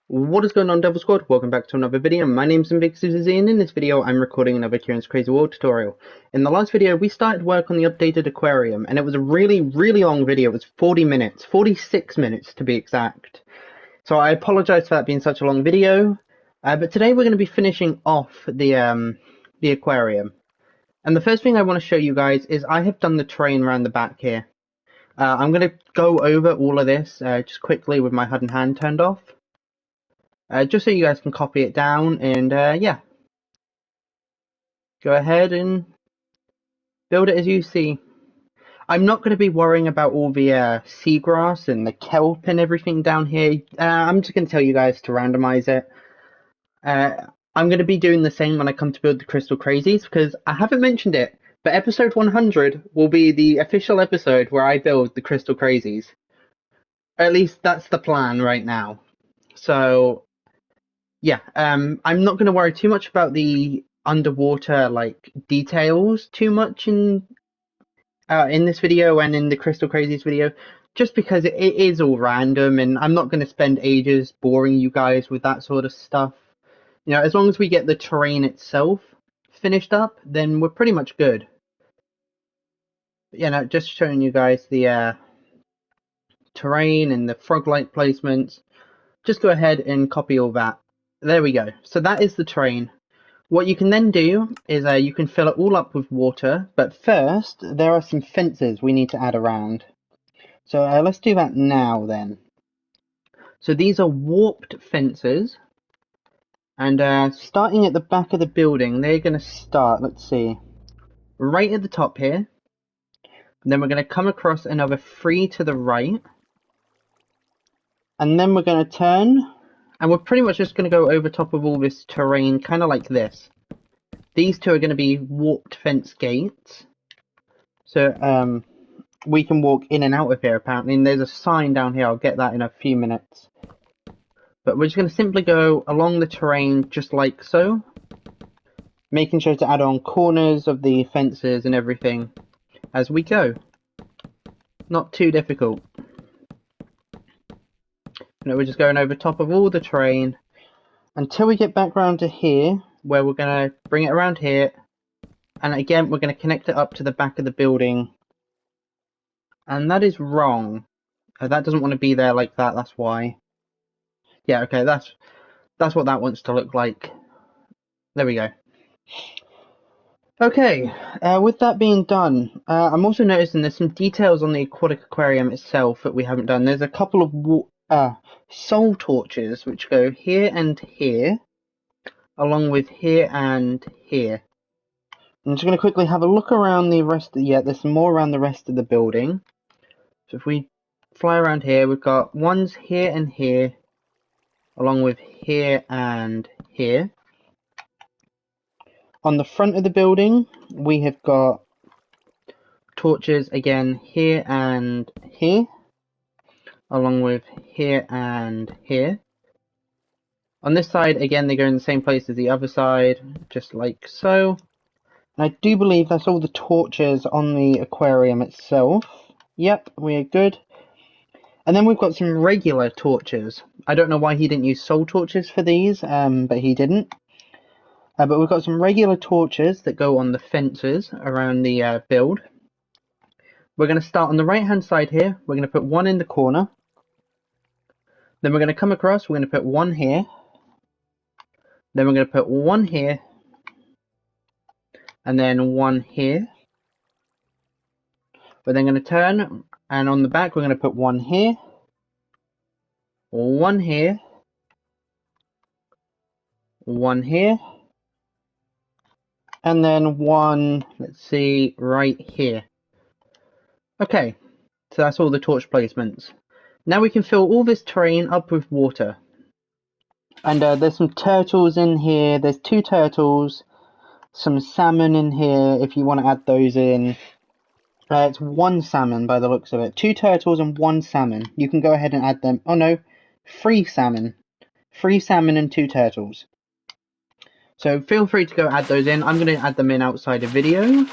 What is going on, Devil Squad? Welcome back to another video. My name's Big Susie, and in this video I'm recording another Ciaran's Crazy World tutorial. In the last video we started work on the updated aquarium, and it was a really long video. It was 40 minutes, 46 minutes to be exact. So I apologise for that being such a long video, but today we're going to be finishing off the aquarium. And the first thing I want to show you guys is I have done the terrain around the back here. I'm going to go over all of this just quickly with my HUD and hand turned off. Just so you guys can copy it down and yeah, go ahead and build it as you see. I'm not going to be worrying about all the seagrass and the kelp and everything down here. I'm just going to tell you guys to randomize it. I'm going to be doing the same when I come to build the Crystal Crazies, because I haven't mentioned it, but episode 100 will be the official episode where I build the Crystal Crazies. At least that's the plan right now. So yeah, I'm not going to worry too much about the underwater like details too much in this video and in the Crystal Crazies video, just because it is all random, and I'm not going to spend ages boring you guys with that sort of stuff. You know, as long as we get the terrain itself finished up, then we're pretty much good. You know, just showing you guys the terrain and the frog light placements. Just go ahead and copy all that. There we go. So that is the terrain. What you can then do is you can fill it all up with water, but first there are some fences we need to add around. So let's do that now then. So these are warped fences, and starting at the back of the building, they're going to start, let's see, right at the top here. Then we're going to come across another 3 to the right, and then we're going to turn. And we're pretty much just going to go over top of all this terrain, kind of like this. These two are going to be warped fence gates. So we can walk in and out of here, apparently. And there's a sign down here. I'll get that in a few minutes. But we're just going to simply go along the terrain just like so. Making sure to add on corners of the fences and everything as we go. Not too difficult. We're just going over top of all the terrain until we get back round to here, where we're going to bring it around here, and again we're going to connect it up to the back of the building. And that is wrong. That doesn't want to be there like that, that's why. Yeah, okay, that's what that wants to look like. There we go. Okay, with that being done, I'm also noticing there's some details on the Aquatic Aquarium itself that we haven't done. There's a couple of soul torches which go here and here, along with here and here. I'm just going to quickly have a look around the rest of there's some more around the rest of the building. So if we fly around here, we've got ones here and here, along with here and here. On the front of the building, we have got torches again here and here, along with here and here. On this side, again, they go in the same place as the other side, just like so. And I do believe that's all the torches on the aquarium itself. Yep, we're good. And then we've got some regular torches. I don't know why he didn't use soul torches for these, but he didn't. But we've got some regular torches that go on the fences around the build. We're going to start on the right hand side here. We're going to put one in the corner. Then we're going to come across, we're going to put one here. Then we're going to put one here. And then one here. We're then going to turn, and on the back we're going to put one here. One here. One here. And then one, let's see, right here. Okay, so that's all the torch placements. Now we can fill all this terrain up with water. And there's some turtles in here. There's 2 turtles. Some salmon in here, if you want to add those in. It's 1 salmon by the looks of it. 2 turtles and 1 salmon. You can go ahead and add them. Oh no, 3 salmon. 3 salmon and 2 turtles. So feel free to go add those in. I'm going to add them in outside of video,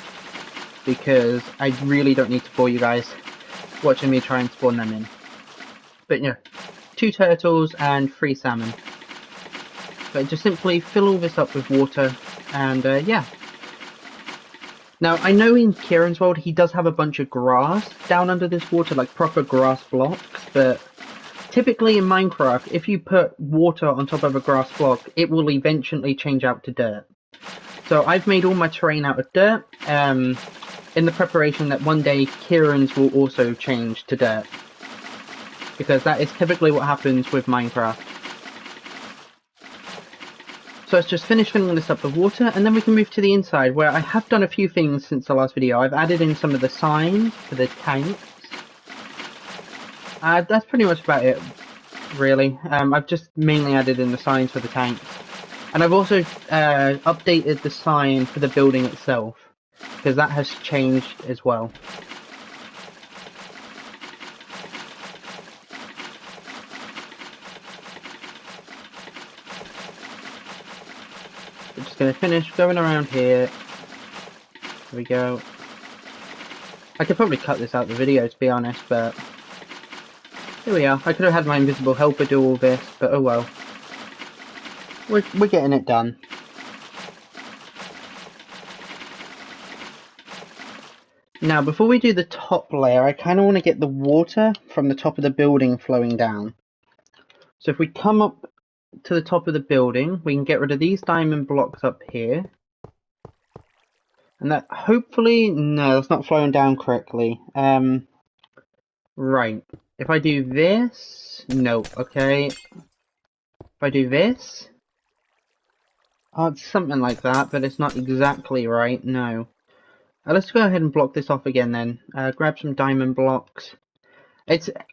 because I really don't need to bore you guys watching me try and spawn them in. But yeah, 2 turtles and 3 salmon. But just simply fill all this up with water, and yeah. Now, I know in Ciaran's world he does have a bunch of grass down under this water, like proper grass blocks, but typically in Minecraft, if you put water on top of a grass block, it will eventually change out to dirt. So I've made all my terrain out of dirt, in the preparation that one day Ciaran's will also change to dirt. Because that is typically what happens with Minecraft. So let's just finish filling this up with water, and then we can move to the inside, where I have done a few things since the last video. I've added in some of the signs for the tanks. That's pretty much about it, really. I've just mainly added in the signs for the tanks. And I've also updated the sign for the building itself, because that has changed as well. We're just going to finish going around here. There we go. I could probably cut this out of the video, to be honest, but here we are. I could have had my invisible helper do all this, but oh well. We're getting it done. Now, before we do the top layer, I kind of want to get the water from the top of the building flowing down. So if we come up to the top of the building, we can get rid of these diamond blocks up here. And that hopefully, no, that's not flowing down correctly. Right. If I do this, no, okay. If I do this, oh, it's something like that, but it's not exactly right, no. Let's go ahead and block this off again then. Grab some diamond blocks.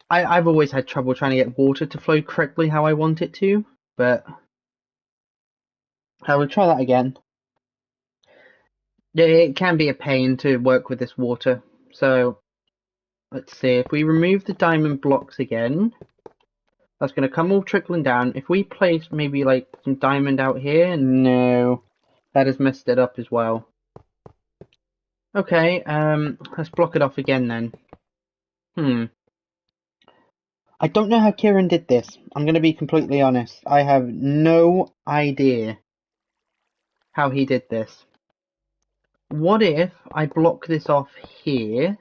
I've always had trouble trying to get water to flow correctly how I want it to, but I will try that again. Yeah, it can be a pain to work with this water. So let's see, if we remove the diamond blocks again, that's going to come all trickling down. If we place maybe like some diamond out here, no, that has messed it up as well. Okay, let's block it off again then. I don't know how Ciaran did this. I'm going to be completely honest. I have no idea how he did this. What if I block this off here,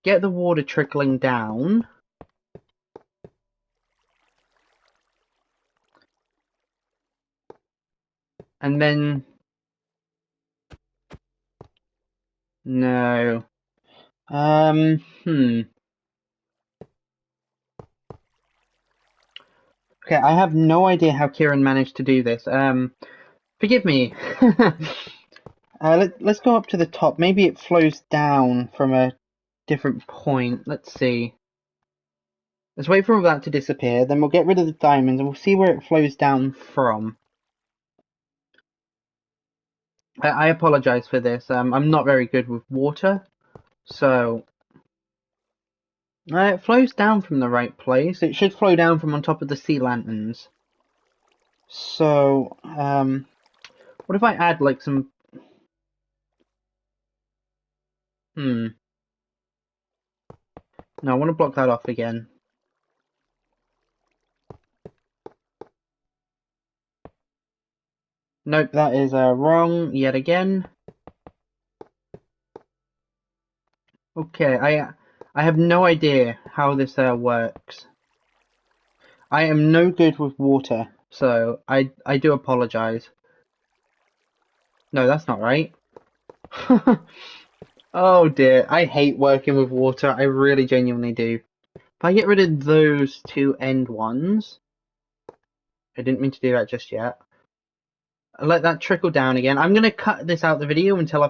get the water trickling down, and then... No. Okay, I have no idea how Ciaran managed to do this. Forgive me. Let's go up to the top. Maybe it flows down from a different point. Let's see. Let's wait for all that to disappear, then we'll get rid of the diamonds and we'll see where it flows down from. I apologize for this. I'm not very good with water, so... it flows down from the right place. It should flow down from on top of the sea lanterns. So, what if I add like some... No, I want to block that off again. Nope, that is wrong yet again. Okay, I have no idea how this works. I am no good with water, so I do apologize. No, that's not right. Oh dear, I hate working with water. I really genuinely do. If I get rid of those 2 end ones, I didn't mean to do that just yet. I'll let that trickle down again. I'm going to cut this out the video until I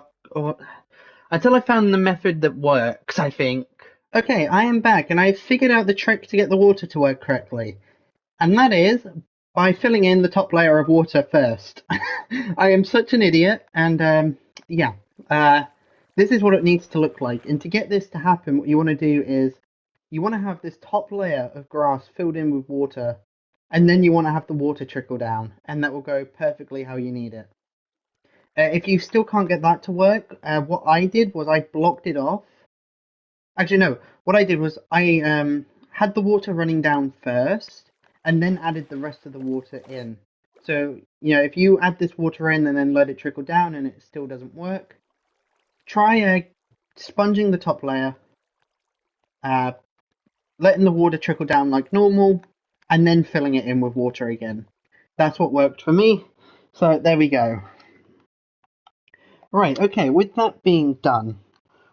found the method that works, I think. Okay, I am back and I've figured out the trick to get the water to work correctly. And that is by filling in the top layer of water first. I am such an idiot, and yeah. This is what it needs to look like. And to get this to happen, what you want to do is you want to have this top layer of grass filled in with water, and then you want to have the water trickle down, and that will go perfectly how you need it. If you still can't get that to work, what I did was I blocked it off. Actually, no. What I did was I had the water running down first and then added the rest of the water in. So, you know, if you add this water in and then let it trickle down and it still doesn't work, try sponging the top layer, letting the water trickle down like normal, and then filling it in with water again. That's what worked for me. So there we go. Right, okay, with that being done,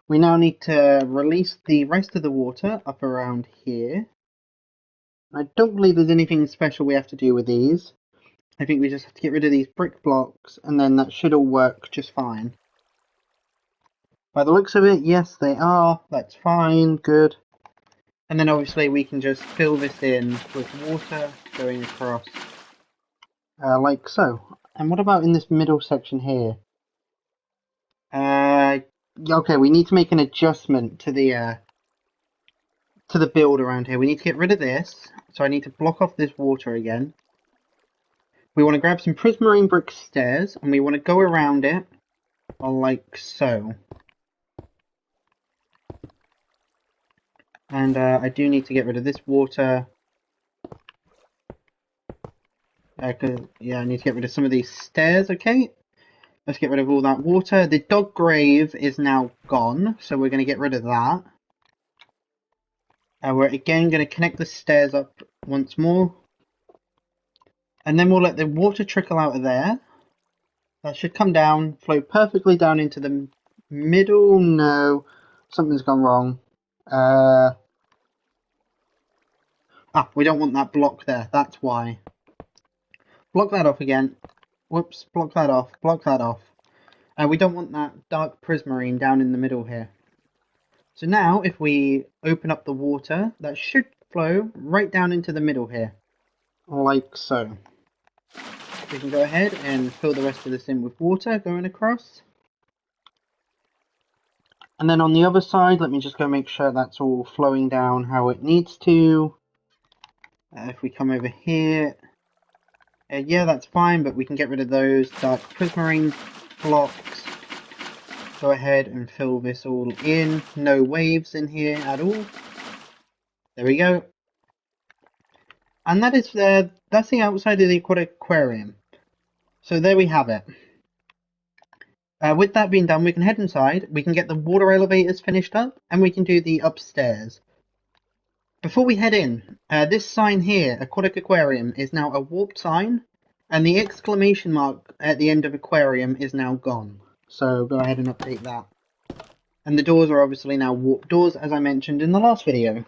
we now need to release the rest of the water up around here. I don't believe there's anything special we have to do with these. I think we just have to get rid of these brick blocks, and then that should all work just fine. By the looks of it, yes they are. That's fine, good. And then obviously we can just fill this in with water going across, like so. And what about in this middle section here? Okay, we need to make an adjustment to the build around here. We need to get rid of this, so I need to block off this water again. We want to grab some prismarine brick stairs, and we want to go around it, like so. And I do need to get rid of this water. Yeah, I need to get rid of some of these stairs, okay? Let's get rid of all that water. The dog grave is now gone, so we're going to get rid of that. We're again going to connect the stairs up once more. And then we'll let the water trickle out of there. That should come down, flow perfectly down into the middle. No, something's gone wrong. We don't want that block there, that's why. Block that off again. Whoops, block that off, block that off. We don't want that dark prismarine down in the middle here. So now, if we open up the water, that should flow right down into the middle here. Like so. We can go ahead and fill the rest of this in with water going across. And then on the other side, let me just go make sure that's all flowing down how it needs to. If we come over here, yeah, that's fine, but we can get rid of those dark prismarine blocks. Go ahead and fill this all in. No waves in here at all. There we go. And that is that's the outside of the Aquatic Aquarium. So there we have it. With that being done, we can head inside, we can get the water elevators finished up, and we can do the upstairs. Before we head in, this sign here, Aquatic Aquarium, is now a warped sign, and the exclamation mark at the end of aquarium is now gone. So go ahead and update that. And the doors are obviously now warped doors, as I mentioned in the last video.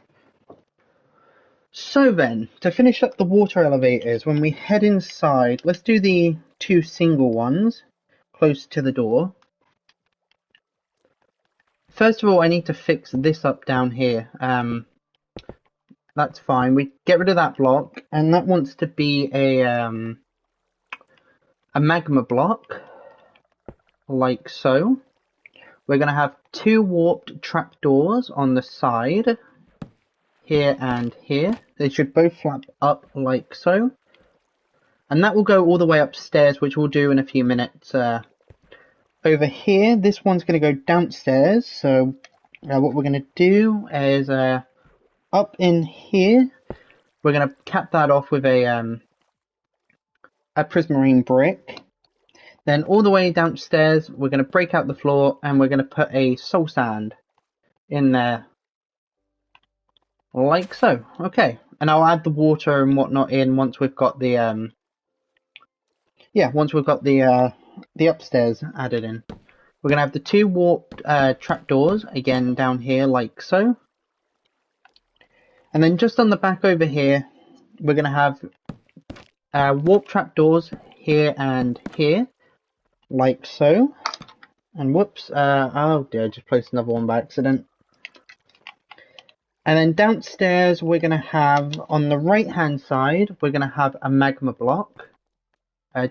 So then, to finish up the water elevators, when we head inside, let's do the 2 single ones close to the door. First of all, I need to fix this up down here. That's fine. We get rid of that block, and that wants to be a magma block, like so. We're going to have 2 warped trapdoors on the side, here and here. They should both flap up like so. And that will go all the way upstairs, which we'll do in a few minutes. Over here, this one's going to go downstairs. So what we're going to do is up in here, we're going to cap that off with a prismarine brick. Then all the way downstairs, we're going to break out the floor and we're going to put a soul sand in there. Like so. Okay. And I'll add the water and whatnot in once we've got the the upstairs added in. We're going to have the 2 warped trapdoors again down here like so. And then just on the back over here, we're going to have warp trapdoors here and here, like so. And whoops, oh dear, I just placed another one by accident. And then downstairs, we're going to have, on the right hand side, we're going to have a magma block,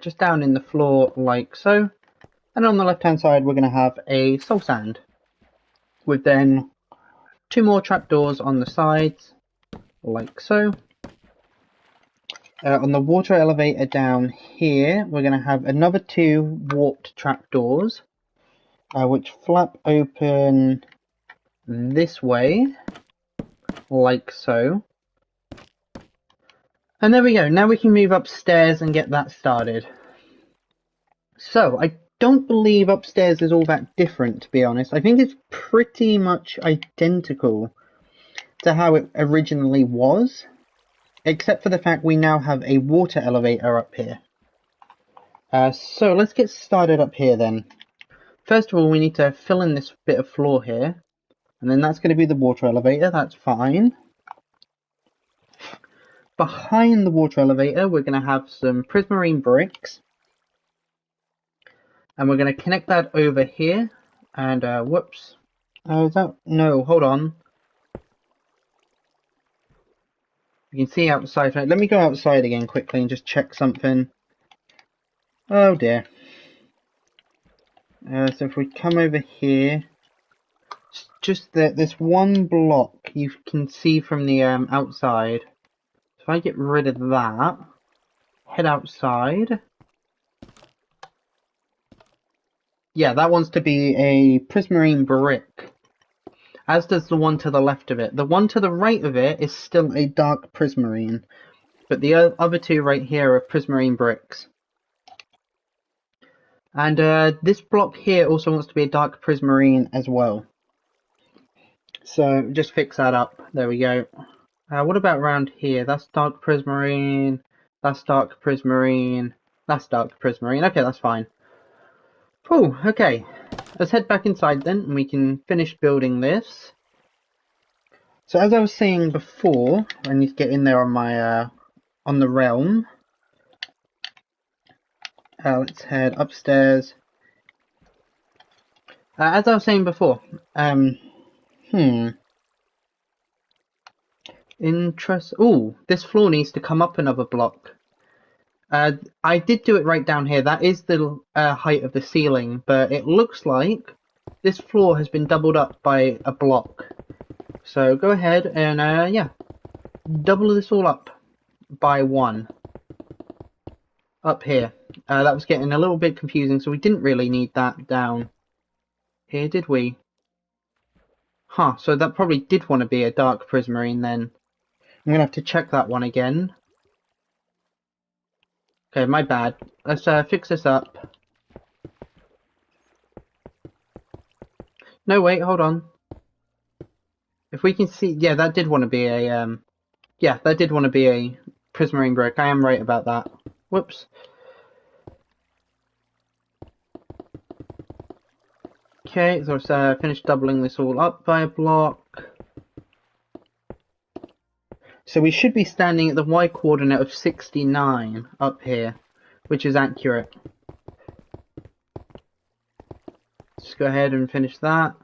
just down in the floor, like so. And on the left hand side, we're going to have a soul sand, with then 2 more trapdoors on the sides, like so. On the water elevator down here, we're going to have another 2 warped trapdoors, which flap open this way, like so. And there we go. Now we can move upstairs and get that started. So, I don't believe upstairs is all that different, to be honest. I think it's pretty much identical to how it originally was, except for the fact we now have a water elevator up here. So let's get started up here then. First of all, we need to fill in this bit of floor here, and then that's going to be the water elevator. That's fine. Behind the water elevator, we're going to have some prismarine bricks, and we're going to connect that over here. And whoops, no, hold on. You can see outside. Let me go outside again quickly and just check something. Oh dear. So if we come over here, just this one block you can see from the outside. If I get rid of that, head outside. Yeah, that wants to be a prismarine brick, as does the one to the left of it. The one to the right of it is still a dark prismarine, but the other two right here are prismarine bricks. And this block here also wants to be a dark prismarine as well. So just fix that up. There we go. What about around here? That's dark prismarine. That's dark prismarine. That's dark prismarine. Okay, that's fine. Oh, okay. Let's head back inside then, and we can finish building this. So as I was saying before, I need to get in there on my on the realm. Let's head upstairs. As I was saying before, Oh, this floor needs to come up another block. I did do it right down here. That is the height of the ceiling, but it looks like this floor has been doubled up by a block. So go ahead and yeah, double this all up by 1 up here. That was getting a little bit confusing, so we didn't really need that down here, did we? Huh, so that probably did want to be a dark prismarine then. I'm gonna have to check that one again. Okay, my bad. Let's fix this up. No, wait, hold on. If we can see, yeah, that did want to be a, yeah, that did want to be a prismarine brick. I am right about that. Whoops. Okay, so let's finish doubling this all up by a block. So we should be standing at the Y coordinate of 69 up here, which is accurate. Let's go ahead and finish that,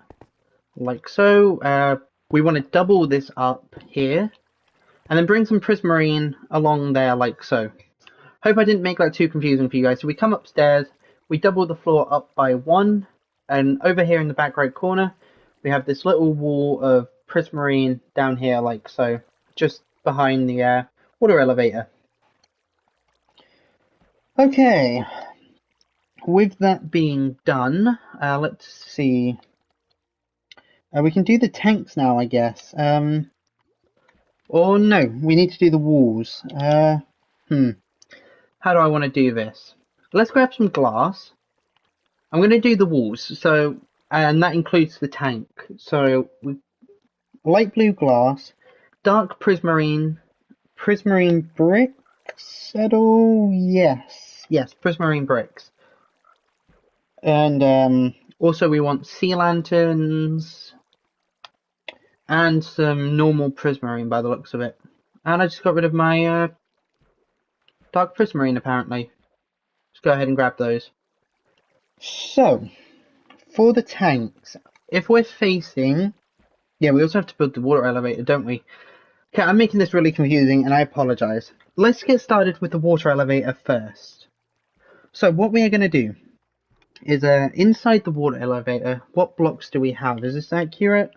like so. We want to double this up here, and then bring some prismarine along there, like so. Hope I didn't make that too confusing for you guys. So we come upstairs, we double the floor up by 1, and over here in the back right corner, we have this little wall of prismarine down here, like so, just behind the water elevator. Okay, with that being done, let's see. We can do the tanks now, I guess. Or no, we need to do the walls. How do I want to do this? Let's grab some glass. I'm going to do the walls, so, and that includes the tank. So, light blue glass, dark prismarine bricks at all? Yes, prismarine bricks. And also we want sea lanterns and some normal prismarine by the looks of it. And I just got rid of my dark prismarine apparently. Let's go ahead and grab those. So, for the tanks, if we're facing... Yeah, we also have to build the water elevator, don't we? Okay, I'm making this really confusing and I apologise. Let's get started with the water elevator first. So what we are going to do is inside the water elevator, what blocks do we have? Is this accurate?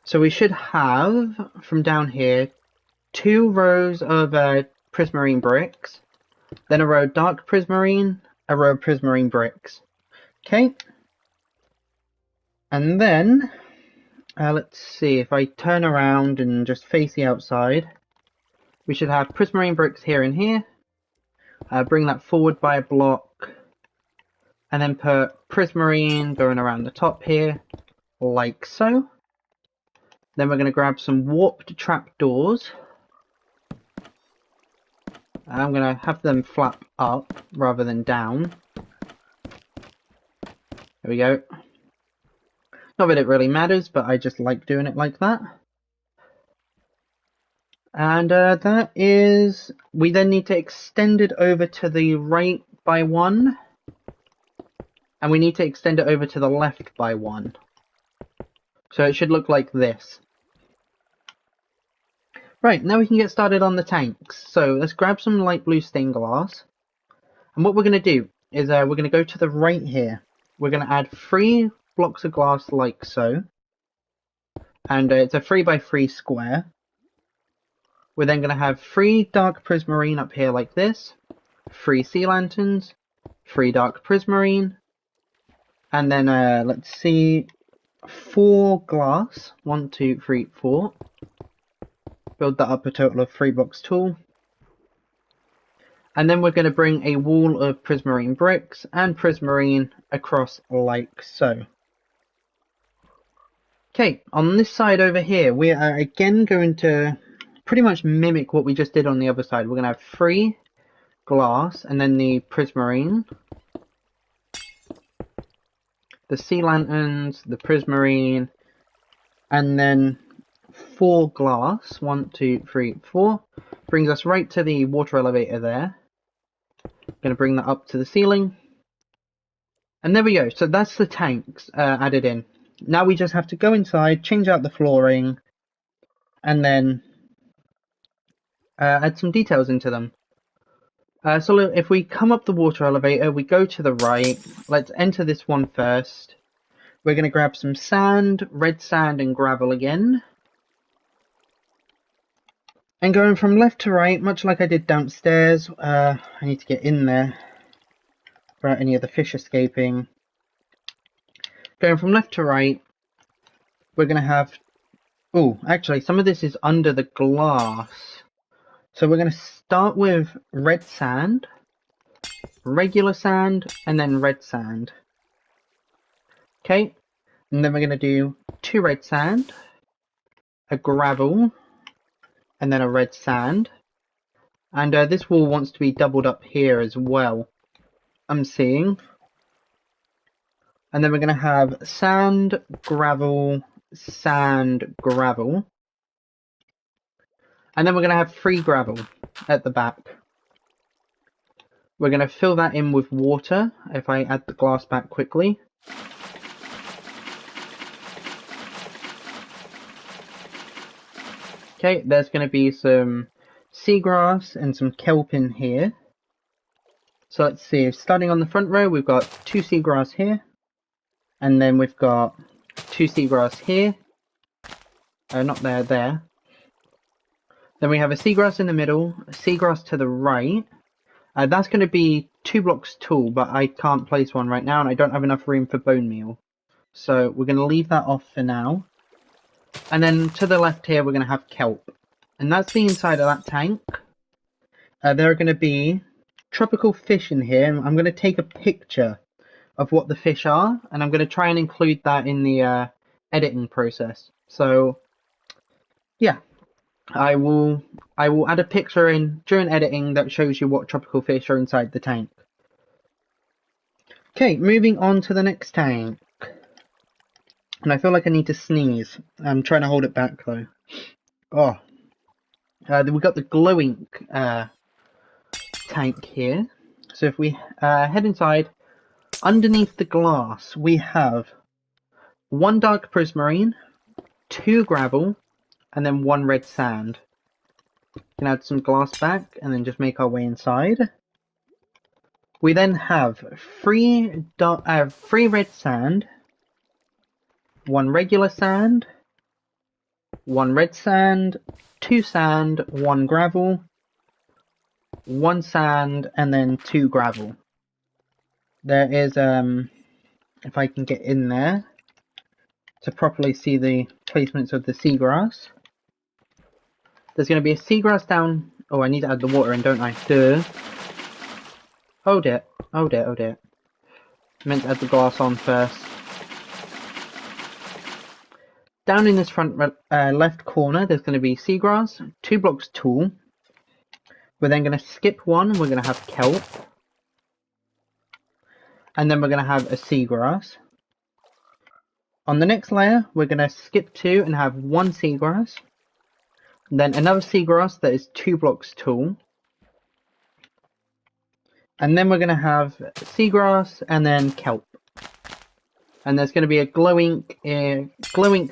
So we should have, from down here, 2 rows of prismarine bricks, then a row of dark prismarine, a row of prismarine bricks. Okay. And then... let's see, if I turn around and just face the outside, we should have prismarine bricks here and here. Bring that forward by a block. And then put prismarine going around the top here, like so. Then we're going to grab some warped trapdoors. And I'm going to have them flap up rather than down. There we go. Not that it really matters, but I just like doing it like that. And that is... we then need to extend it over to the right by 1. And we need to extend it over to the left by 1. So it should look like this. Right, now we can get started on the tanks. So let's grab some light blue stained glass. And what we're going to do is we're going to go to the right here. We're going to add 3 blocks of glass like so. And it's a 3 by 3 square. We're then going to have 3 dark prismarine up here like this. 3 sea lanterns. 3 dark prismarine. And then, let's see, 4 glass. 1, 2, 3, 4. Build that up a total of 3 blocks tall. And then we're going to bring a wall of prismarine bricks and prismarine across like so. Okay, on this side over here, we are again going to pretty much mimic what we just did on the other side. We're going to have 3 glass and then the prismarine. The sea lanterns, the prismarine, and then 4 glass. 1, 2, 3, 4. Brings us right to the water elevator there. Going to bring that up to the ceiling. And there we go. So that's the tanks added in. Now we just have to go inside, change out the flooring, and then add some details into them. So if we come up the water elevator, we go to the right. Let's enter this one first. We're going to grab some sand, red sand and gravel again. And going from left to right, much like I did downstairs, I need to get in there without any of the fish escaping. Going from left to right, we're going to have... oh, actually, some of this is under the glass. So we're going to start with red sand, regular sand, and then red sand. Okay, and then we're going to do 2 red sand, a gravel, and then a red sand. And this wall wants to be doubled up here as well, I'm seeing. And then we're going to have sand, gravel, sand, gravel. And then we're going to have 3 gravel at the back. We're going to fill that in with water, if I add the glass back quickly. Okay, there's going to be some seagrass and some kelp in here. So let's see, starting on the front row, we've got 2 seagrass here. And then we've got 2 seagrass here. Not there, there. Then we have a seagrass in the middle, a seagrass to the right. That's going to be 2 blocks tall, but I can't place one right now, and I don't have enough room for bone meal. So we're going to leave that off for now. And then to the left here, we're going to have kelp. And that's the inside of that tank. There are going to be tropical fish in here. I'm going to take a picture of what the fish are, and I'm going to try and include that in the editing process. So, yeah. I will add a picture in during editing that shows you what tropical fish are inside the tank. Okay, moving on to the next tank. And I feel like I need to sneeze. I'm trying to hold it back though. Oh. Then we've got the glow ink tank here. So if we head inside, underneath the glass we have 1 dark prismarine, 2 gravel, and then 1 red sand. We can add some glass back and then just make our way inside. We then have 3 red sand, 1 regular sand, 1 red sand, 2 sand, 1 gravel, 1 sand, and then 2 gravel. There is, if I can get in there to properly see the placements of the seagrass. There's going to be a seagrass down Oh, I need to add the water in, don't I? Duh. Hold it. Hold it, hold it. I meant to add the glass on first. Down in this front left corner, there's going to be seagrass, 2 blocks tall. We're then going to skip one, and we're going to have kelp. And then we're going to have a seagrass. On the next layer, we're going to skip 2 and have 1 seagrass. Then another seagrass that is 2 blocks tall. And then we're going to have seagrass and then kelp. And there's going to be a glowing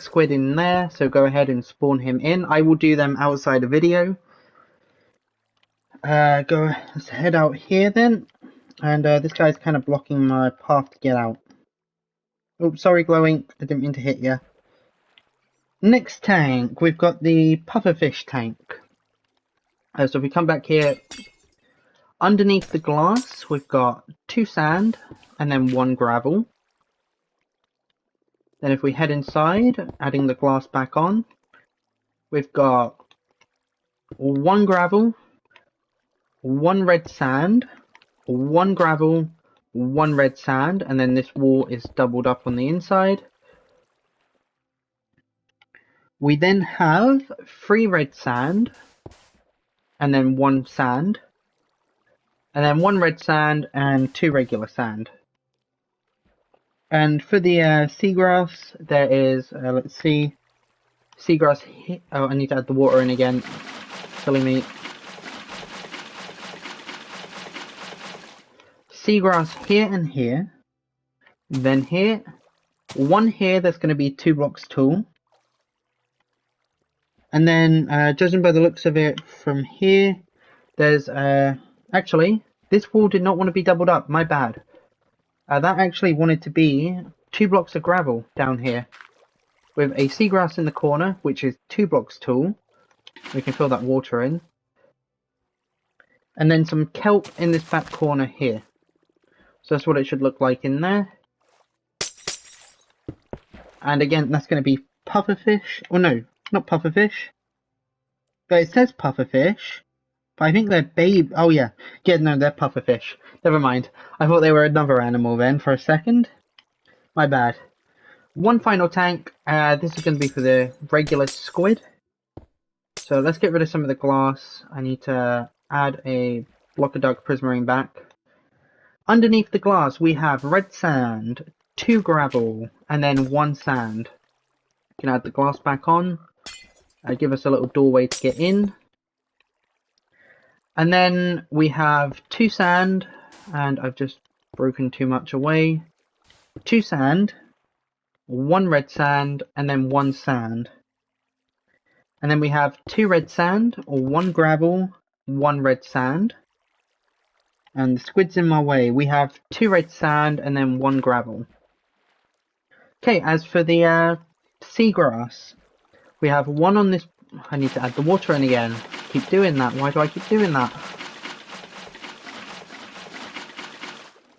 squid in there, so go ahead and spawn him in. I will do them outside the video. Let's head out here then. And this guy's kind of blocking my path to get out. Oops, sorry glowing, I didn't mean to hit you. Next tank, we've got the pufferfish tank. So if we come back here, underneath the glass, we've got 2 sand and then 1 gravel. Then if we head inside, adding the glass back on, we've got 1 gravel, 1 red sand, 1 gravel, 1 red sand, and then this wall is doubled up on the inside. We then have 3 red sand, and then 1 sand, and then 1 red sand and 2 regular sand. And for the seagrass, there is, let's see, seagrass here. Oh, I need to add the water in again. Silly me. Seagrass here and here. Then here. 1 here that's going to be 2 blocks tall. And then, judging by the looks of it from here, there's, actually, this wall did not want to be doubled up, my bad. That actually wanted to be 2 blocks of gravel down here. With a seagrass in the corner, which is 2 blocks tall. We can fill that water in. And then some kelp in this back corner here. So that's what it should look like in there. And again, that's going to be pufferfish. Oh no, not pufferfish. But it says pufferfish. But I think they're babe. Oh yeah. Yeah, no, they're pufferfish. Never mind. I thought they were another animal then for a second. My bad. 1 final tank. This is going to be for the regular squid. So let's get rid of some of the glass. I need to add a block of dark prismarine back. Underneath the glass we have red sand, 2 gravel, and then 1 sand. You can add the glass back on. Give us a little doorway to get in. And then we have 2 sand, and I've just broken too much away. 2 sand, 1 red sand, and then 1 sand. And then we have 2 red sand, 1 gravel, 1 red sand. And the squid's in my way. We have 2 red sand and then 1 gravel. Okay, as for the seagrass, we have 1 on this. I need to add the water in again. Keep doing that. Why do I keep doing that?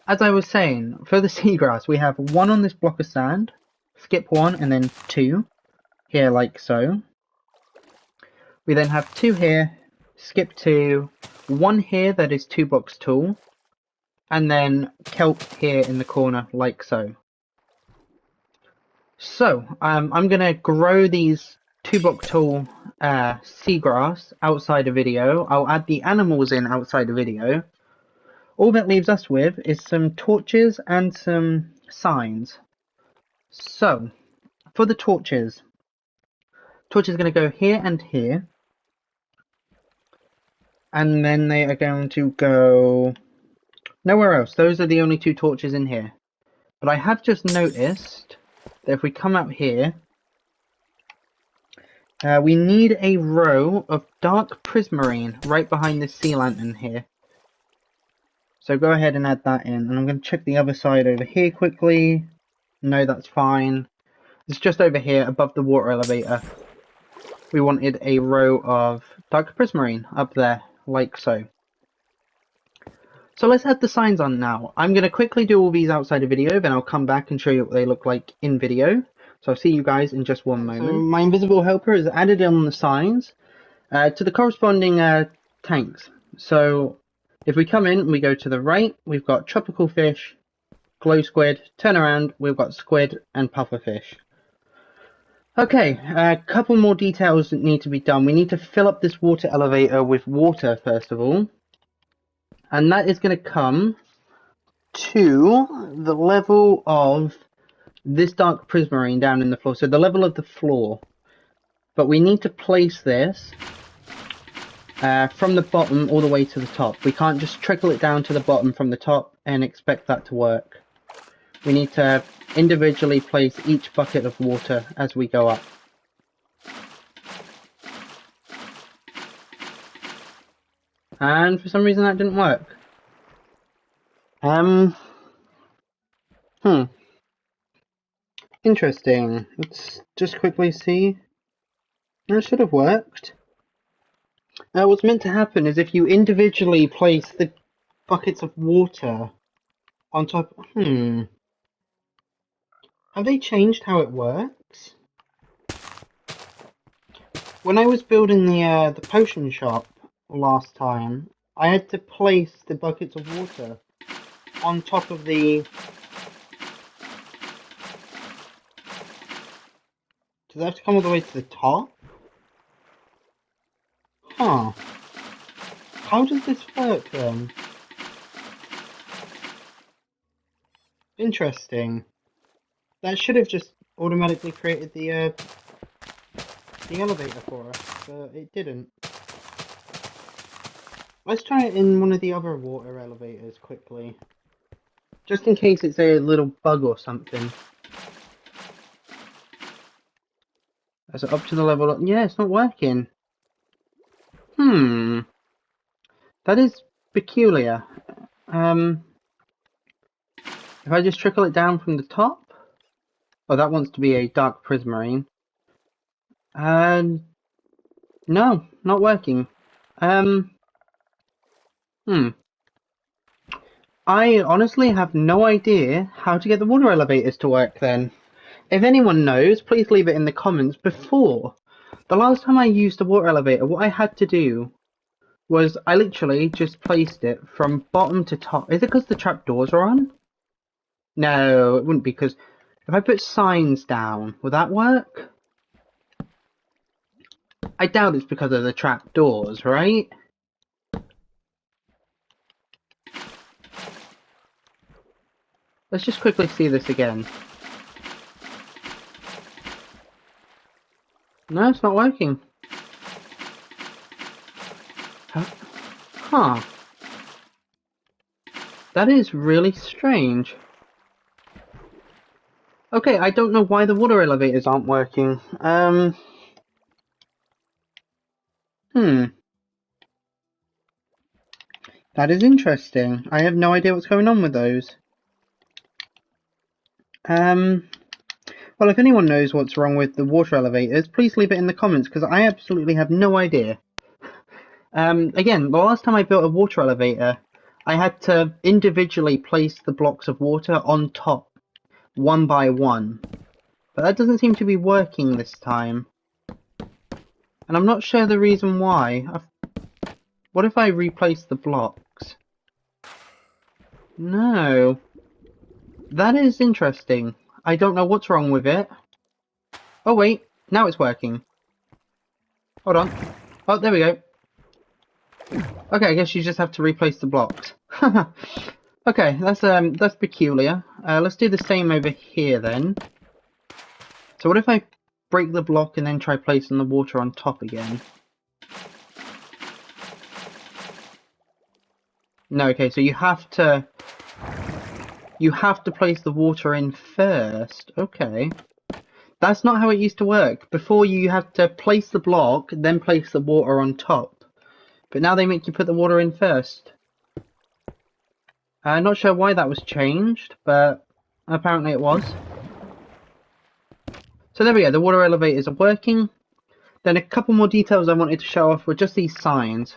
As I was saying, for the seagrass, we have 1 on this block of sand. Skip 1 and then 2. Here, like so. We then have 2 here. Skip 2. 1 here that is 2 blocks tall. And then kelp here in the corner, like so. So, I'm going to grow these 2 block tall seagrass outside the video. I'll add the animals in outside the video. All that leaves us with is some torches and some signs. So, for the torches are going to go here and here. And then they are going to go nowhere else. Those are the only 2 torches in here. But I have just noticed that if we come up here, we need a row of dark prismarine right behind this sea lantern here. So go ahead and add that in. And I'm going to check the other side over here quickly. No, that's fine. It's just over here above the water elevator. We wanted a row of dark prismarine up there, like so. So let's add the signs on now. I'm going to quickly do all these outside the video, then I'll come back and show you what they look like in video. So I'll see you guys in just one moment. So my invisible helper is added on the signs. To the corresponding tanks. So if we come in and we go to the right, we've got tropical fish, glow squid. Turn around, we've got squid and pufferfish. Okay, a couple more details that need to be done. We need to fill up this water elevator with water first of all. And that is going to come to the level of this dark prismarine down in the floor. So the level of the floor. But we need to place this from the bottom all the way to the top. We can't just trickle it down to the bottom from the top and expect that to work. We need to individually place each bucket of water as we go up. And for some reason that didn't work. Interesting. Let's just quickly see. That should have worked. What's meant to happen is if you individually place the buckets of water on top... Have they changed how it works? When I was building the potion shop last time, I had to place the buckets of water on top of the... Do they have to come all the way to the top? Huh. How does this work then? Interesting. That should have just automatically created the elevator for us, but it didn't. Let's try it in one of the other water elevators quickly. Just in case it's a little bug or something. Is it up to the level up? Yeah, it's not working. That is peculiar. If I just trickle it down from the top. Oh, that wants to be a dark prismarine. No, not working. I honestly have no idea how to get the water elevators to work then. If anyone knows, please leave it in the comments. Before, the last time I used a water elevator, what I had to do was I literally just placed it from bottom to top. Is it because the trapdoors are on? No, it wouldn't be, because if I put signs down, will that work? I doubt it's because of the trapdoors, right? Let's just quickly see this again. No, it's not working. Huh. That is really strange. Okay, I don't know why the water elevators aren't working. That is interesting. I have no idea what's going on with those. Well, if anyone knows what's wrong with the water elevators, please leave it in the comments, because I absolutely have no idea. Again, the last time I built a water elevator, I had to individually place the blocks of water on top, one by one. But that doesn't seem to be working this time. And I'm not sure the reason why. What if I replace the blocks? No. That is interesting. I don't know what's wrong with it. Oh wait, now it's working. Hold on. Oh, there we go. Okay, I guess you just have to replace the blocks. Okay, that's peculiar. Let's do the same over here then. So what if I break the block and then try placing the water on top again? No, okay, so you have to place the water in first. Okay. That's not how it used to work. Before, you had to place the block, then place the water on top. But now they make you put the water in first. I'm not sure why that was changed, but apparently it was. So there we go, the water elevators are working. Then a couple more details I wanted to show off were just these signs.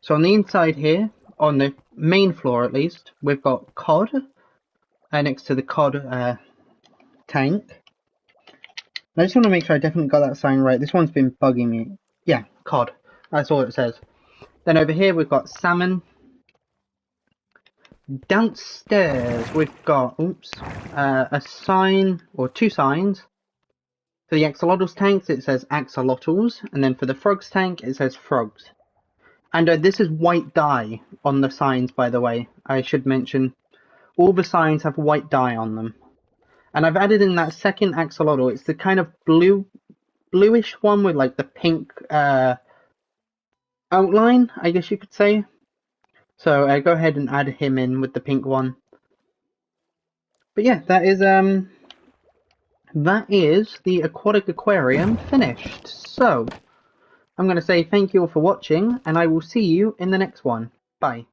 So on the inside here, on the main floor at least, we've got cod next to the cod tank. I just want to make sure I definitely got that sign right. This one's been bugging me. Yeah, cod. That's all it says. Then over here we've got salmon. Downstairs we've got a sign or two signs. For the axolotls tanks it says axolotls, and then for the frogs tank it says frogs. And this is white dye on the signs, by the way. I should mention all the signs have white dye on them. And I've added in that second axolotl. It's the kind of bluish one with like the pink outline, I guess you could say. So go ahead and add him in with the pink one. But yeah, that is the aquatic aquarium finished. So I'm going to say thank you all for watching, and I will see you in the next one. Bye.